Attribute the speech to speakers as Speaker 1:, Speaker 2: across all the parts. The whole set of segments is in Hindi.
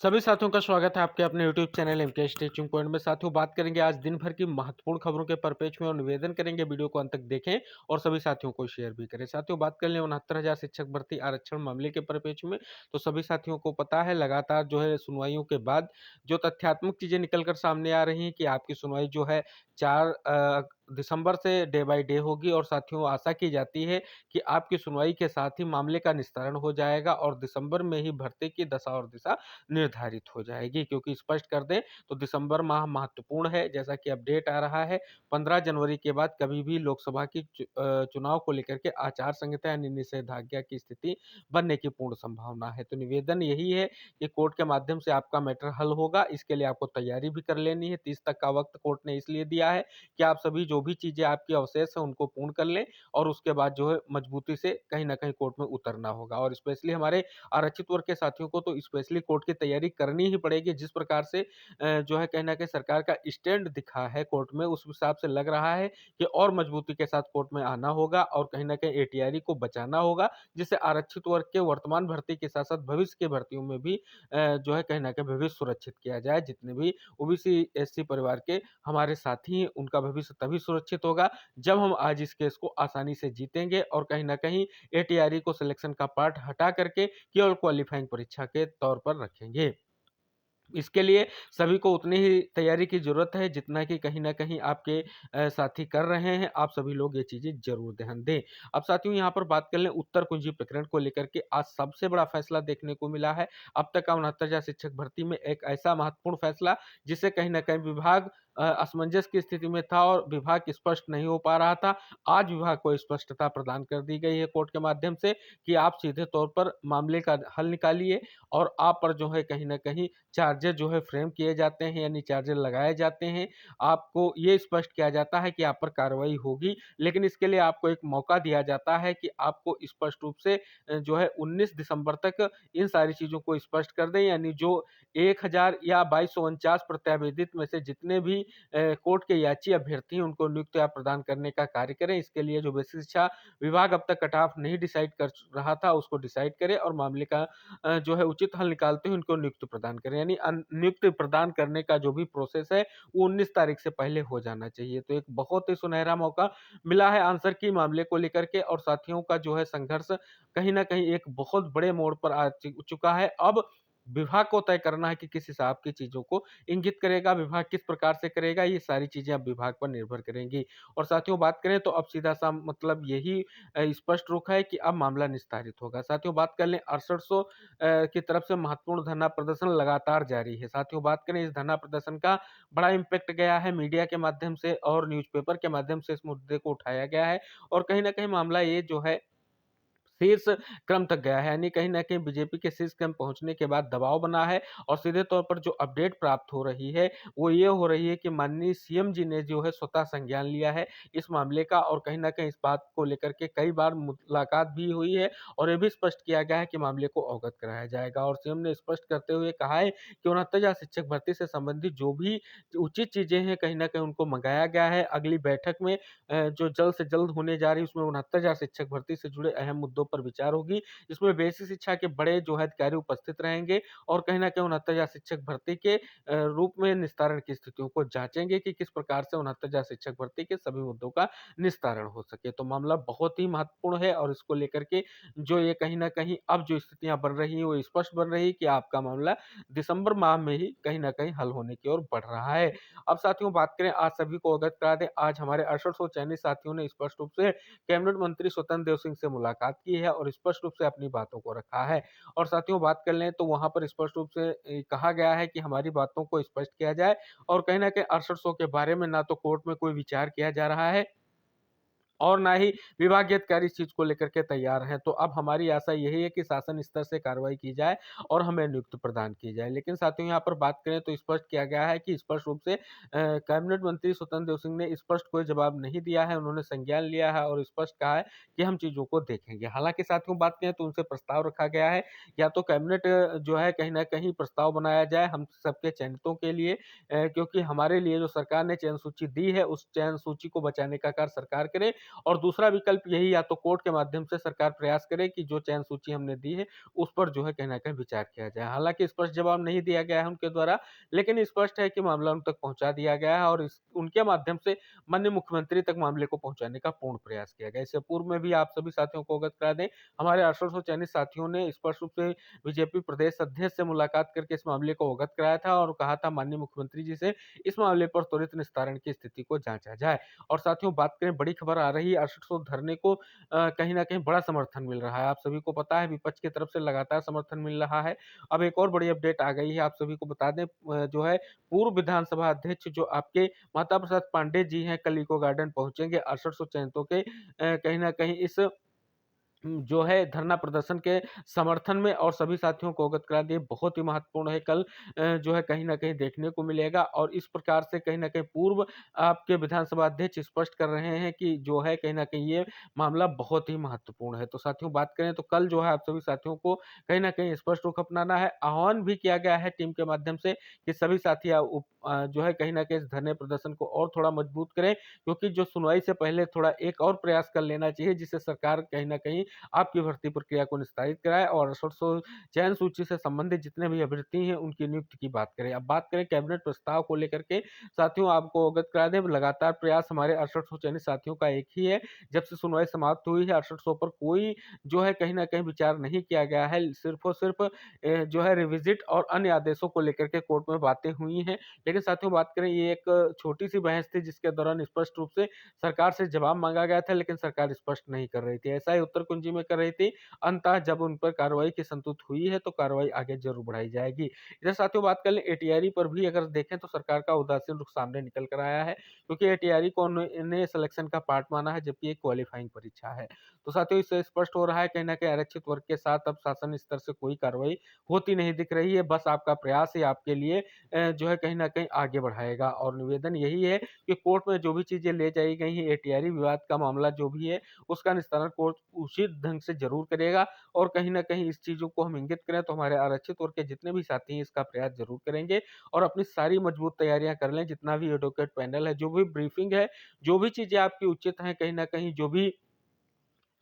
Speaker 1: सभी साथियों का स्वागत है आपके अपने YouTube channel MK stitching point में। साथियों, बात करेंगे आज दिन भर की महत्वपूर्ण खबरों के परिप्रेक्ष्य में और निवेदन करेंगे वीडियो को अंत तक देखें और सभी साथियों को शेयर भी करें। साथियों, बात कर लें 69,000 शिक्षक भर्ती आरक्षण मामले के परिप्रेक्ष्य में, तो सभी साथियों को पता है लगातार जो है सुनवाइयों के बाद जो तथ्यात्मक चीजें निकल कर सामने आ रही हैं कि आपकी सुनवाई जो है 4 दिसंबर से डे बाय डे होगी और साथियों आशा की जाती है कि आपकी सुनवाई के साथ ही मामले का निस्तारण हो जाएगा और दिसंबर में ही भर्ती की दशा और दिशा निर्धारित हो जाएगी। क्योंकि स्पष्ट कर दें तो दिसंबर माह महत्वपूर्ण है। जैसा कि अपडेट आ रहा है, 15 जनवरी के बाद कभी भी लोकसभा की चुनाव को लेकर के आचार संहिता यानी निषेधाज्ञा की स्थिति बनने की पूर्ण संभावना है। तो निवेदन यही है कि कोर्ट के माध्यम से आपका मैटर हल होगा। इसके लिए आपको तैयारी भी कर लेनी है। 30 तक का वक्त कोर्ट ने इसलिए दिया है कि आप सभी जो भी चीजें आपकी अवशेष है उनको पूर्ण कर लें और उसके बाद जो है मजबूती से कहीं ना कहीं कोर्ट में उतरना होगा। और स्पेशली हमारे आरक्षित वर्ग के साथियों को तो स्पेशली कोर्ट की तैयारी करनी ही पड़ेगी। जिस प्रकार से जो है कहीं न कहीं सरकार का स्टैंड दिखा है कोर्ट में, उस हिसाब से लग रहा है कि और मजबूती के साथ कोर्ट में आना होगा और कहीं न कहीं एटीआरई को बचाना होगा, जिससे आरक्षित वर्ग के वर्तमान भर्ती के साथ-साथ भविष्य की भर्तियों में भी जो है कहीं न कहीं भविष्य सुरक्षित किया जाए। जितने भी ओबीसी, एससी परिवार के हमारे साथी हैं, उनका भविष्य तभी सुरक्षित होगा जब हम आज इस केस को आसानी से जीतेंगे और कहीं न कहीं एटीआरई को सिलेक्शन का पार्ट हटा करके केवल क्वालीफाइंग परीक्षा के तौर पर रखेंगे। इसके लिए सभी को उतनी ही तैयारी की ज़रूरत है जितना कि कहीं न कहीं आपके साथी कर रहे हैं। आप सभी लोग ये चीज़ें ज़रूर ध्यान दें। अब साथियों, यहाँ पर बात कर लें उत्तर कुंजी प्रकरण को लेकर के आज सबसे बड़ा फैसला देखने को मिला है। अब तक का 69,000 शिक्षक भर्ती में एक ऐसा महत्वपूर्ण फैसला जिससे कहीं न कहीं विभाग असमंजस की स्थिति में था और विभाग स्पष्ट नहीं हो पा रहा था। आज विभाग को स्पष्टता प्रदान कर दी गई है कोर्ट के माध्यम से कि आप सीधे तौर पर मामले का हल निकालिए और आप पर जो है कहीं न कहीं चार्जर जो है फ्रेम किए जाते हैं यानी चार्जर लगाए जाते हैं। आपको ये स्पष्ट किया जाता है कि आप पर कार्रवाई होगी, लेकिन इसके लिए आपको एक मौका दिया जाता है कि आपको स्पष्ट रूप से जो है 19 दिसंबर तक इन सारी चीज़ों को स्पष्ट कर दें। यानी जो 1000 या 2249 प्रत्यावेदित में से जितने भी कोर्ट के याची अभ्यर्थी हैं उनको नियुक्तियाँ प्रदान करने का कार्य करें। इसके लिए जो बेसिक शिक्षा विभाग अब तक कट ऑफ नहीं डिसाइड कर रहा था उसको डिसाइड करे और मामले का जो है उचित हल निकालते हुए उनको नियुक्ति प्रदान करें। यानी नियुक्ति प्रदान करने का जो भी प्रोसेस है वो 19 तारीख से पहले हो जाना चाहिए। तो एक बहुत ही सुनहरा मौका मिला है आंसर की मामले को लेकर के और साथियों का जो है संघर्ष कहीं न कहीं एक बहुत बड़े मोड़ पर आ चुका है। अब विभाग को तय करना है कि किस हिसाब की चीज़ों को इंगित करेगा, विभाग किस प्रकार से करेगा, ये सारी चीज़ें अब विभाग पर निर्भर करेंगी। और साथियों, बात करें तो अब सीधा-सा मतलब यही स्पष्ट रुख है कि अब मामला निस्तारित होगा। साथियों, बात कर लें 6800 की तरफ से महत्वपूर्ण धरना प्रदर्शन लगातार जारी है। साथियों, बात करें इस धरना प्रदर्शन का बड़ा इम्पैक्ट गया है मीडिया के माध्यम से और न्यूज़पेपर के माध्यम से इस मुद्दे को उठाया गया है और कहीं न कहीं मामला ये जो है शीर्ष क्रम तक गया है। यानी कहीं न कहीं बीजेपी के शीर्ष क्रम पहुँचने के बाद दबाव बना है और सीधे तौर पर जो अपडेट प्राप्त हो रही है, वो ये हो रही है कि माननीय सीएम जी ने जो है स्वतः संज्ञान लिया है इस मामले का और कहीं न कहीं इस बात को लेकर के कई बार मुलाकात भी हुई है और ये भी स्पष्ट किया गया है कि मामले को अवगत कराया जाएगा। और सीएम ने स्पष्ट करते हुए कहा है कि 69,000 शिक्षक भर्ती से संबंधित जो भी उचित चीज़ें हैं, कहीं न कहीं उनको मँगाया गया है। अगली बैठक में जो जल्द से जल्द होने जा रही है उसमें 69,000 शिक्षक भर्ती से जुड़े अहम मुद्दों पर विचार होगी। इसमें बेसिक शिक्षा के बड़े जो है अधिकारी उपस्थित रहेंगे और कहीं न कहीं 69,000 शिक्षक भर्ती के रूप में निस्तारण की स्थितियों को जाँचेंगे कि किस प्रकार से 69,000 शिक्षक भर्ती के सभी मुद्दों का निस्तारण हो सके। तो मामला बहुत ही महत्वपूर्ण है और इसको लेकर के जो ये कहीं न कहीं अब जो स्थितियाँ बन रही हैं वो स्पष्ट बन रही है कि आपका मामला दिसंबर माह में ही कहीं न कहीं हल होने की ओर बढ़ रहा है। अब साथियों, बात करें आज सभी को अवगत करा दें, आज हमारे 6800 चयनित साथियों ने स्पष्ट रूप से कैबिनेट मंत्री स्वतंत्र देव सिंह से मुलाकात की है और स्पष्ट रूप से अपनी बातों को रखा है। और साथियों, बात कर लें तो वहाँ पर स्पष्ट रूप से कहा गया है कि हमारी बातों को स्पष्ट किया जाए और कहीं न कहीं 6800 के बारे में ना तो कोर्ट में कोई विचार किया जा रहा है और ना ही विभागीय अधिकारी इस चीज़ को लेकर के तैयार हैं। तो अब हमारी आशा यही है कि शासन स्तर से कार्रवाई की जाए और हमें नियुक्ति प्रदान की जाए। लेकिन साथियों, यहाँ पर बात करें तो स्पष्ट किया गया है कि स्पष्ट रूप से कैबिनेट मंत्री स्वतंत्र देव सिंह ने स्पष्ट कोई जवाब नहीं दिया है। उन्होंने संज्ञान लिया है और स्पष्ट कहा है कि हम चीज़ों को देखेंगे। हालाँकि साथियों, बात करें तो उनसे प्रस्ताव रखा गया है या तो कैबिनेट जो है कहीं न कहीं प्रस्ताव बनाया जाए हम सबके चयनितों के लिए, क्योंकि हमारे लिए जो सरकार ने चयन सूची दी है उस चयन सूची को बचाने का कार्य सरकार करे और दूसरा विकल्प यही, या तो कोर्ट के माध्यम से सरकार प्रयास करे कि जो चयन सूची हमने दी है, उस पर जो है कहीं न कहीं विचार किया जाए। हालाँकि स्पष्ट जवाब नहीं दिया गया है उनके द्वारा, लेकिन स्पष्ट है कि मामला उन तक पहुँचा दिया गया है और इस उनके माध्यम से माननीय मुख्यमंत्री तक मामले को पहुँचाने का पूर्ण प्रयास किया गया। इससे पूर्व में भी आप सभी साथियों को अवगत करा दें, हमारे 800 चयनित साथियों ने स्पष्ट रूप से बीजेपी प्रदेश अध्यक्ष से मुलाकात करके इस मामले को अवगत कराया था और कहा था माननीय मुख्यमंत्री जी से इस मामले पर त्वरित निस्तारण की स्थिति को जांचा जाए। और साथियों, बात करें, बड़ी खबर आ रही है, 800 धरने को कहीं न कहीं बड़ा समर्थन मिल रहा है। आप सभी को पता है, विपक्ष की तरफ से लगातार समर्थन मिल रहा है। अब एक और बड़ी अपडेट आ गई है, आप सभी को बता दें, जो है पूर्व विधानसभा अध्यक्ष जो आपके माता प्रसाद पांडेय जी हैं, कल इको गार्डन पहुँचेंगे 800 चयनितों के कहीं न कहीं इस जो है धरना प्रदर्शन के समर्थन में, और सभी साथियों को अवगत करा दिए, बहुत ही महत्वपूर्ण है। कल जो है कहीं न कहीं देखने को मिलेगा और इस प्रकार से कहीं न कहीं पूर्व आपके विधानसभा अध्यक्ष स्पष्ट कर रहे हैं कि जो है कहीं न कहीं ये मामला बहुत ही महत्वपूर्ण है। तो साथियों, बात करें तो कल जो है आप सभी साथियों को कहीं न कहीं स्पष्ट रुख अपनाना है। आह्वान भी किया गया है टीम के माध्यम से कि सभी साथी जो है कहीं न कहीं इस धरने प्रदर्शन को और थोड़ा मजबूत करें, क्योंकि जो सुनवाई से पहले थोड़ा एक और प्रयास कर लेना चाहिए, जिससे सरकार कहीं न कहीं आपकी भर्ती प्रक्रिया को निस्तारित कराए और 800 चयन सूची से संबंधित जितने भी अभ्यर्थी हैं, उनकी नियुक्ति की बात करें। अब बात करें कैबिनेट प्रस्ताव को लेकर के, साथियों आपको अवगत करा दें, लगातार प्रयास हमारे 800 चयनित साथियों का एक ही है। जब से सुनवाई समाप्त हुई है, 800 पर कोई जो है कहीं न कहीं विचार नहीं किया गया है। सिर्फ़ और सिर्फ़ जो है रिविज़िट और अन्य आदेशों को लेकर के कोर्ट में बातें हुई हैं। लेकिन साथियों, बात करें, ये एक छोटी-सी बहस थी जिसके दौरान स्पष्ट रूप से सरकार से जवाब माँगा गया था, लेकिन सरकार स्पष्ट नहीं कर रही थी। ऐसा ही उत्तर कुंजी में कर रही थी। अंततः जब उन पर कार्रवाई की संतुष्ट हुई है, तो कार्रवाई आगे ज़रूर बढ़ाई जाएगी। इधर साथियों, बात कर लें एटीआरई पर भी, अगर देखें तो सरकार का उदासीन रुख सामने निकल कर आया है, क्योंकि एटीआरई को उन्होंने सिलेक्शन का पार्ट माना है, जबकि एक क्वालीफाइंग परीक्षा है। तो साथियों, इससे स्पष्ट हो रहा है कहीं न कहीं आरक्षित वर्ग के साथ अब शासन स्तर से कोई कार्रवाई होती नहीं दिख रही है। बस आपका प्रयास ही आपके लिए जो है कहीं न कहीं आगे बढ़ाएगा, और निवेदन यही है कि कोर्ट में जो भी चीज़ें ले जाई गई हैं, एटीआरई विवाद का मामला जो भी है, उसका निस्तारण कोर्ट उचित ढंग से ज़रूर करेगा। और कहीं न कहीं इस चीज़ों को हम इंगित करें तो हमारे आरक्षित वर्ग के जितने भी साथी हैं, इसका प्रयास ज़रूर करेंगे और अपनी सारी मजबूत तैयारियाँ कर लें। जितना भी एडवोकेट पैनल है, जो भी ब्रीफिंग है, जो भी चीज़ें आपकी उचित हैं, कहीं न कहीं जो भी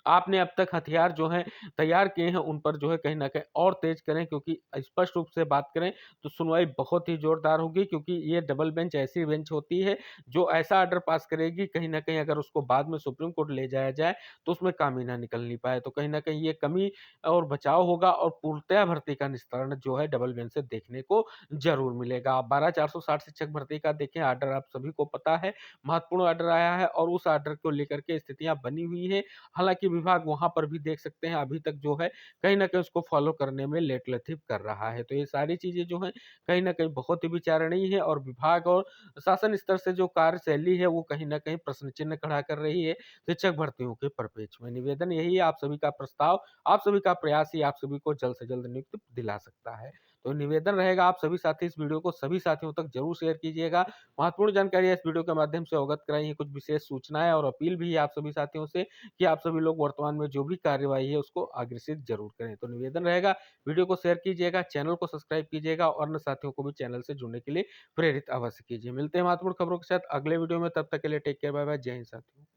Speaker 1: आपने अब तक हथियार जो हैं तैयार किए हैं, उन पर जो है कहीं न कहीं और तेज़ करें, क्योंकि स्पष्ट रूप से बात करें तो सुनवाई बहुत ही ज़ोरदार होगी, क्योंकि ये डबल बेंच ऐसी बेंच होती है जो ऐसा ऑर्डर पास करेगी, कहीं न कहीं अगर उसको बाद में सुप्रीम कोर्ट ले जाया जाए तो उसमें काम ही ना निकल नहीं पाए। तो कहीं न कहीं ये कमी और बचाव होगा और पूर्णतया भर्ती का निस्तारण जो है डबल बेंच से देखने को ज़रूर मिलेगा। 12,460 शिक्षक भर्ती का देखें ऑर्डर, आप सभी को पता है, महत्वपूर्ण ऑर्डर आया है और उस ऑर्डर को लेकर के स्थितियाँ बनी हुई हैं। हालाँकि विभाग वहाँ पर भी देख सकते हैं अभी तक जो है कहीं न कहीं उसको फ़ॉलो करने में लेटलतीफ़ कर रहा है। तो ये सारी चीज़ें जो हैं कहीं न कहीं बहुत ही विचारणीय है, और विभाग और शासन स्तर से जो कार्यशैली है वो कहीं न कहीं प्रश्न चिन्ह खड़ा कर रही है शिक्षक भर्तियों के परिप्रेक्ष्य में। निवेदन यही है, आप सभी का प्रस्ताव, आप सभी का प्रयास ही आप सभी को जल्द से जल्द नियुक्ति दिला सकता है। तो निवेदन रहेगा, आप सभी साथी इस वीडियो को सभी साथियों तक ज़रूर शेयर कीजिएगा। महत्वपूर्ण जानकारी इस वीडियो के माध्यम से अवगत कराई है, कुछ विशेष सूचनाएँ और अपील भी है आप सभी साथियों से कि आप सभी लोग वर्तमान में जो भी कार्यवाही है उसको अग्रेसित ज़रूर करें। तो निवेदन रहेगा, वीडियो को शेयर कीजिएगा, चैनल को सब्सक्राइब कीजिएगा और अन्य साथियों को भी चैनल से जुड़ने के लिए प्रेरित अवश्य कीजिए। मिलते हैं महत्वपूर्ण खबरों के साथ अगले वीडियो में, तब तक के लिए टेक केयर, बाय बाय, जय हिंद साथियों।